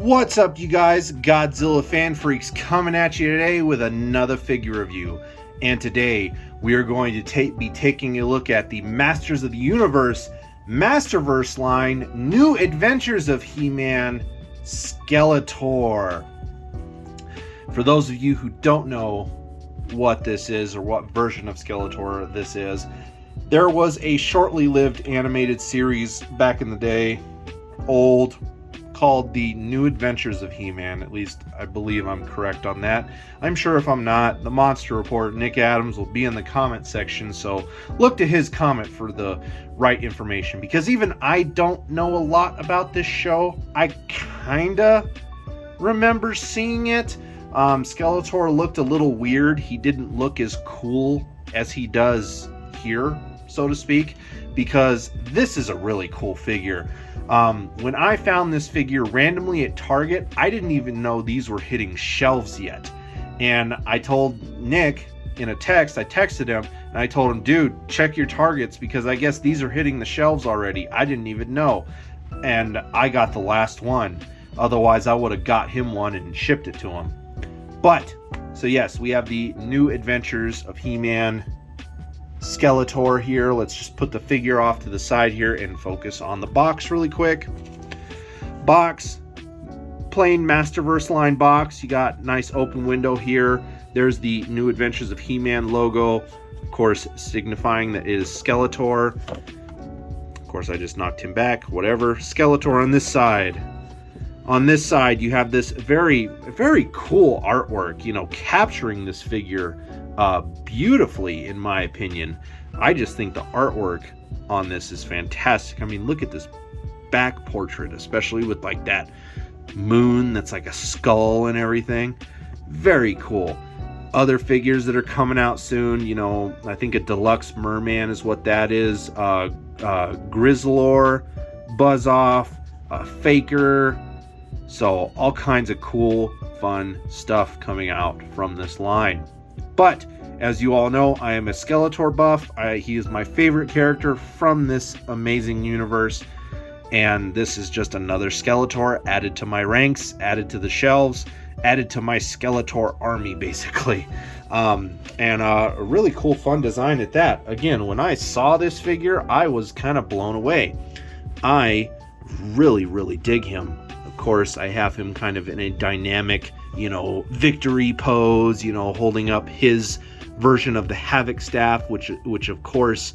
What's up, you guys? Godzilla fan freaks coming at you today with another figure review. And today we are going to be taking a look at the Masters of the Universe Masterverse line, New Adventures of He-Man, Skeletor. For those of you who don't know what this is or what version of Skeletor this is, there was a shortly lived animated series back in the day, old, called the New Adventures of He-Man. At least I believe I'm correct on that. I'm sure if I'm not, the Monster Report, Nick Adams, will be in the comment section, so look to his comment for the right information, because even I don't know a lot about this show. I kinda remember seeing it. Skeletor looked a little weird. He didn't look as cool as he does here, so to speak, because this is a really cool figure. When I found this figure randomly at Target, I didn't even know these were hitting shelves yet. And I told Nick in a text, I texted him, and I told him, dude, check your Targets, because I guess these are hitting the shelves already. I didn't even know. And I got the last one. Otherwise, I would have got him one and shipped it to him. But, so yes, we have the New Adventures of He-Man Skeletor here. Let's just put the figure off to the side here and focus on the box really quick. Box, plain Masterverse line box. You got nice open window here. There's the New Adventures of He-Man logo, of course, signifying that it is Skeletor. Of course, I just knocked him back, whatever. Skeletor on this side. On this side, you have this very, very cool artwork, you know, capturing this figure beautifully, in my opinion. I just think the artwork on this is fantastic. I mean, look at this back portrait, especially with like that moon that's like a skull and everything. Very cool. Other figures that are coming out soon, you know, I think a deluxe merman is what that is. Grizzlor, Buzz-Off, Faker. So all kinds of cool, fun stuff coming out from this line. But as you all know, I am a Skeletor buff. He is my favorite character from this amazing universe. And this is just another Skeletor added to my ranks, added to the shelves, added to my Skeletor army, basically. And a really cool, fun design at that. Again, when I saw this figure, I was kind of blown away. I really, really dig him. Of course, I have him kind of in a dynamic, you know, victory pose, you know, holding up his version of the Havoc staff, which of course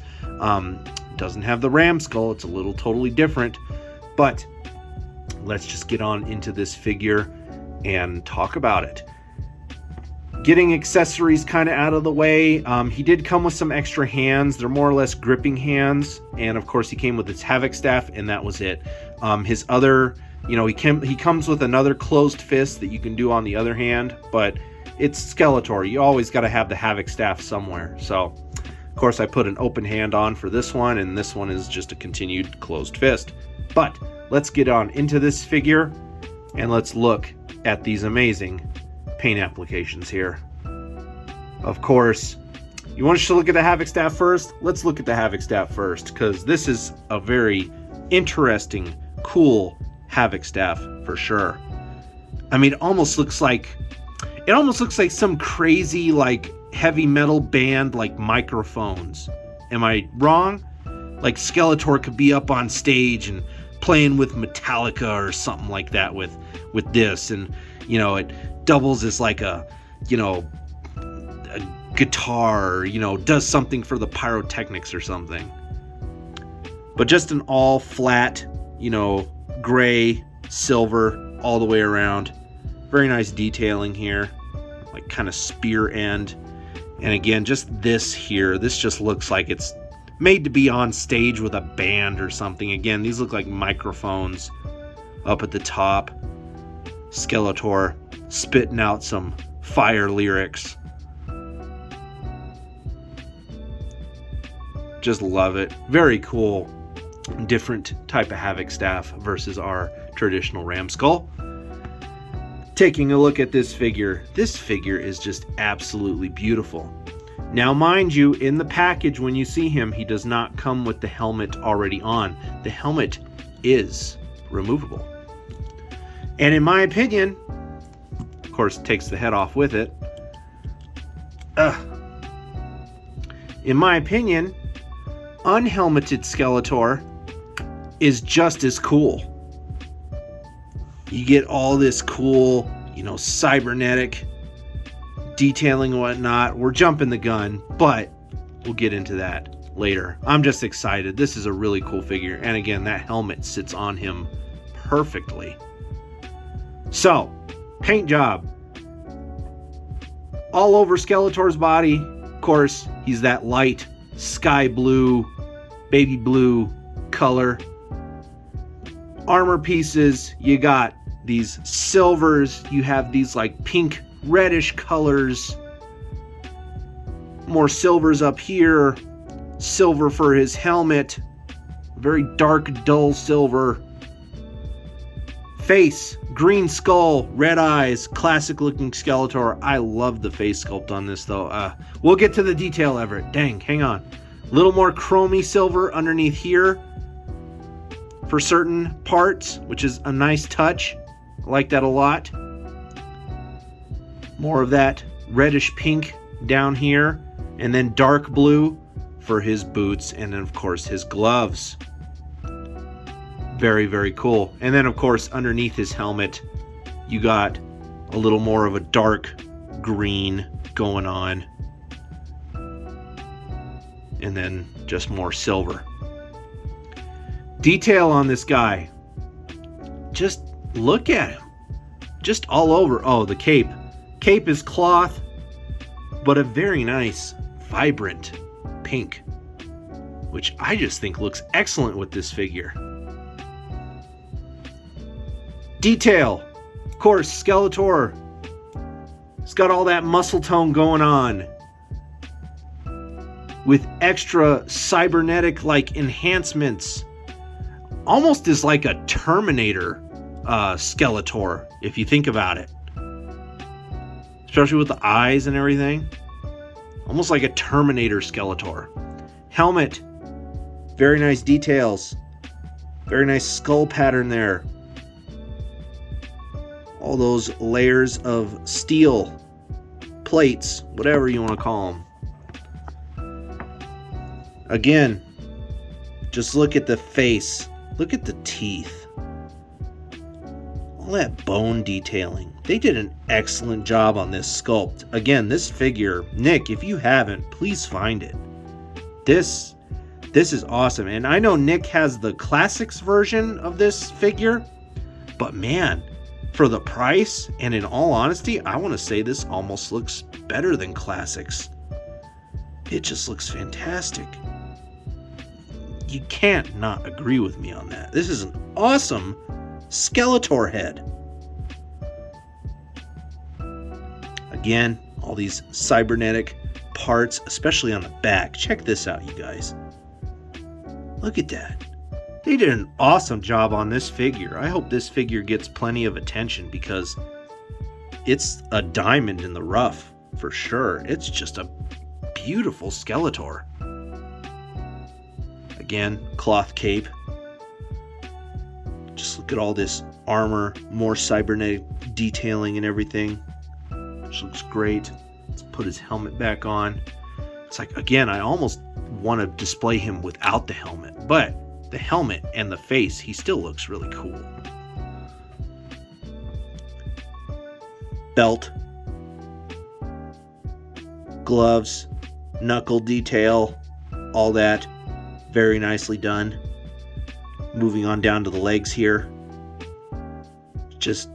doesn't have the ram skull. It's a little totally different. But let's just get on into this figure and talk about it. Getting accessories kind of out of the way, he did come with some extra hands. They're more or less gripping hands, and of course he came with his Havoc staff, and that was it. His other, you know, he comes with another closed fist that you can do on the other hand, but it's Skeletor. You always got to have the Havoc staff somewhere. So, of course, I put an open hand on for this one, and this one is just a continued closed fist. But let's get on into this figure, and let's look at these amazing paint applications here. Of course, you want us to look at the Havoc staff first? Let's look at the Havoc staff first, because this is a very interesting, cool Havoc staff for sure. I mean, it almost looks like some crazy like heavy metal band like microphones. Am I wrong? Like Skeletor could be up on stage and playing with Metallica or something like that with this, and you know, it doubles as like a, you know, a guitar, you know, does something for the pyrotechnics or something. But just an all flat, you know, gray, silver, all the way around. Very nice detailing here, like kind of spear end. And again, just this here, this just looks like it's made to be on stage with a band or something. Again, these look like microphones up at the top. Skeletor spitting out some fire lyrics. Just love it. Very cool. Different type of Havoc staff versus our traditional ram skull. Taking a look at this figure is just absolutely beautiful. Now, mind you, in the package when you see him, he does not come with the helmet already on. The helmet is removable. And in my opinion, of course, takes the head off with it. In my opinion, unhelmeted Skeletor is just as cool. You get all this cool, cybernetic detailing and whatnot. We're jumping the gun, but we'll get into that later. I'm just excited. This is a really cool figure. And again, that helmet sits on him perfectly. So, paint job. All over Skeletor's body. Of course, he's that light sky blue, baby blue color. Armor pieces, you got these silvers. You have these like pink, reddish colors. More silvers up here. Silver for his helmet. Very dark, dull silver. Face, green skull, red eyes, classic looking Skeletor. I love the face sculpt on this though. We'll get to the detail of it. Dang, hang on. A little more chromy silver underneath here for certain parts, which is a nice touch. I like that a lot. More of that reddish pink down here, and then dark blue for his boots, and then of course his gloves. Very, very cool. And then of course underneath his helmet you got a little more of a dark green going on, and then just more silver. Detail on this guy, just look at him, just all over. Oh, the cape is cloth, but a very nice vibrant pink, which I just think looks excellent with this figure. Detail, of course, Skeletor. It's got all that muscle tone going on with extra cybernetic like enhancements. Almost is like a Terminator Skeletor, if you think about it. Especially with the eyes and everything. Almost like a Terminator Skeletor. Helmet. Very nice details. Very nice skull pattern there. All those layers of steel, plates, whatever you want to call them. Again, just look at the face. Look at the teeth. All that bone detailing. They did an excellent job on this sculpt. Again, this figure, Nick, if you haven't, please find it. This is awesome. And I know Nick has the classics version of this figure, but man, for the price, and in all honesty, I want to say this almost looks better than classics. It just looks fantastic. You can't not agree with me on that. This is an awesome Skeletor head. Again, all these cybernetic parts, especially on the back. Check this out, you guys. Look at that. They did an awesome job on this figure. I hope this figure gets plenty of attention because it's a diamond in the rough for sure. It's just a beautiful Skeletor. Again, cloth cape. Just look at all this armor, more cybernetic detailing and everything. Which looks great. Let's put his helmet back on. It's like, again, I almost want to display him without the helmet, but the helmet and the face, he still looks really cool. Belt, gloves, knuckle detail, all that very nicely done. Moving on down to the legs here. Just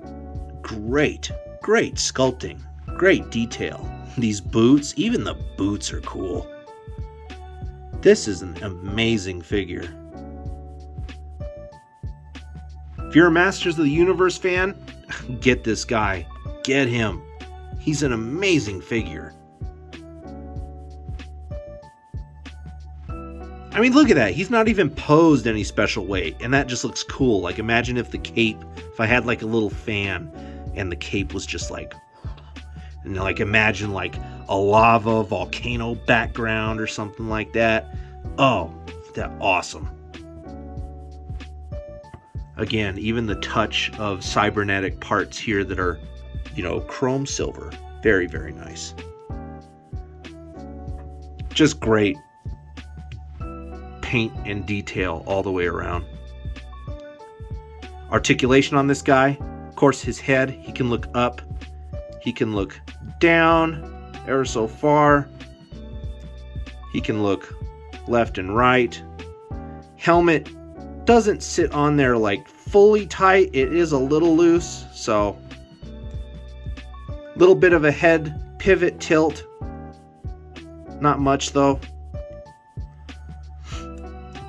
great sculpting, great detail. These boots, even the boots are cool. This is an amazing figure. If you're a Masters of the Universe fan, get this guy. Get him. He's an amazing figure. I mean, look at that. He's not even posed any special way, and that just looks cool. Like, imagine if the cape, if I had like a little fan and the cape was just like, and like imagine like a lava volcano background or something like that. Oh, that's awesome. Again, even the touch of cybernetic parts here that are, you know, chrome silver. Very, very nice. Just great paint and detail all the way around. Articulation on this guy, of course, his head, he can look up, he can look down ever so far, he can look left and right. Helmet doesn't sit on there like fully tight, it is a little loose, so little bit of a head pivot tilt, not much though.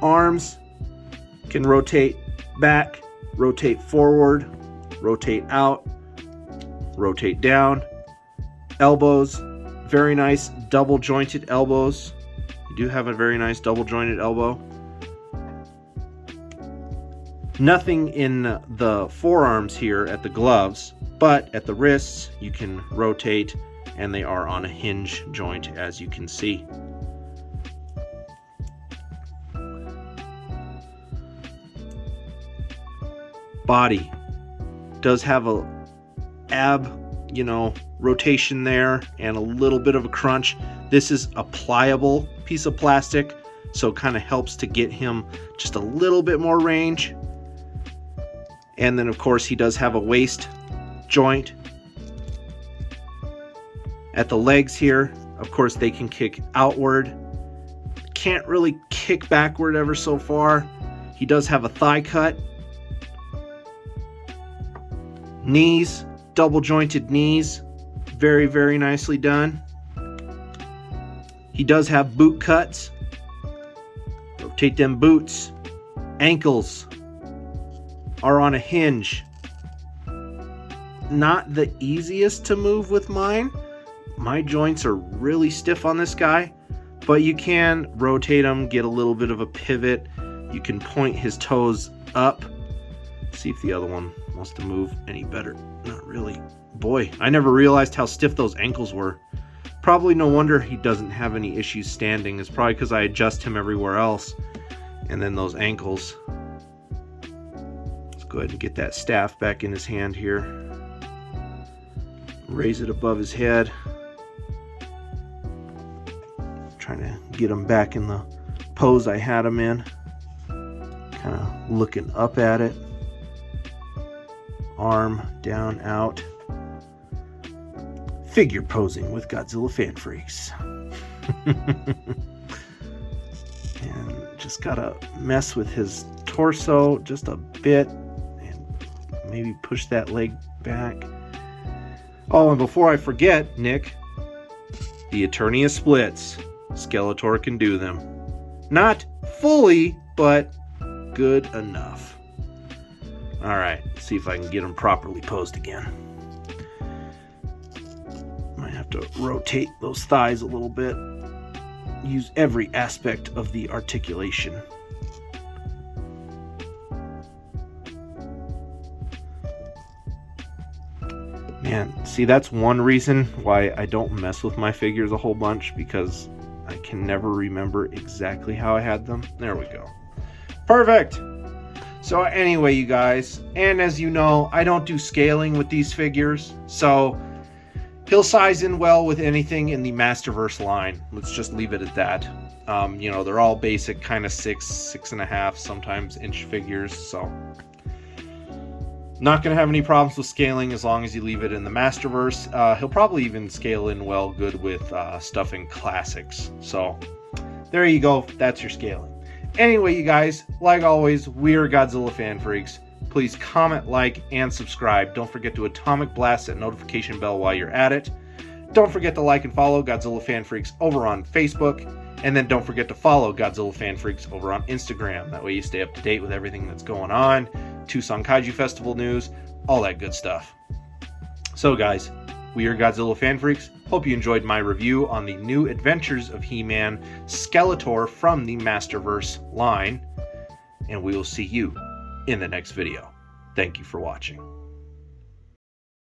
Arms can rotate back, rotate forward, rotate out, rotate down. Elbows, very nice double jointed elbows. You do have a very nice double jointed elbow. Nothing in the forearms here at the gloves, but at the wrists you can rotate, and they are on a hinge joint, as you can see. Body does have a ab, you know, rotation there and a little bit of a crunch. This is a pliable piece of plastic, so it kind of helps to get him just a little bit more range. And then of course he does have a waist joint. At the legs here, of course, they can kick outward. Can't really kick backward ever so far. He does have a thigh cut. Knees, double jointed knees, very, very nicely done. He does have boot cuts. Rotate them boots. Ankles are on a hinge. Not the easiest to move with mine. My joints are really stiff on this guy, but you can rotate them, get a little bit of a pivot. You can point his toes up. See if the other one wants to move any better. Not really. Boy, I never realized how stiff those ankles were. Probably no wonder he doesn't have any issues standing. It's probably because I adjust him everywhere else. And then those ankles. Let's go ahead and get that staff back in his hand here. Raise it above his head. Trying to get him back in the pose I had him in. Kind of looking up at it. Arm down, out. Figure posing with Godzilla Fan Freaks. And just gotta mess with his torso just a bit and maybe push that leg back. Oh, and before I forget, Nick, the Eternia splits. Skeletor can do them. Not fully, but good enough. Alright, let's see if I can get him properly posed again. Might have to rotate those thighs a little bit. Use every aspect of the articulation. Man, see, that's one reason why I don't mess with my figures a whole bunch, because I can never remember exactly how I had them. There we go. Perfect! So anyway, you guys, and as you know, I don't do scaling with these figures, so he'll size in well with anything in the Masterverse line. Let's just leave it at that. You know, they're all basic kind of 6.5, sometimes inch figures, so not going to have any problems with scaling as long as you leave it in the Masterverse. He'll probably even scale in well good with stuff in classics. So there you go. That's your scaling. Anyway, you guys, like always, we are Godzilla Fan Freaks. Please comment, like, and subscribe. Don't forget to atomic blast that notification bell while you're at it. Don't forget to like and follow Godzilla Fan Freaks over on Facebook. And then don't forget to follow Godzilla Fan Freaks over on Instagram. That way you stay up to date with everything that's going on. Tucson Kaiju Festival news, all that good stuff. So guys, we are Godzilla Fan Freaks. Hope you enjoyed my review on the new adventures of He-Man Skeletor from the Masterverse line. And we will see you in the next video. Thank you for watching.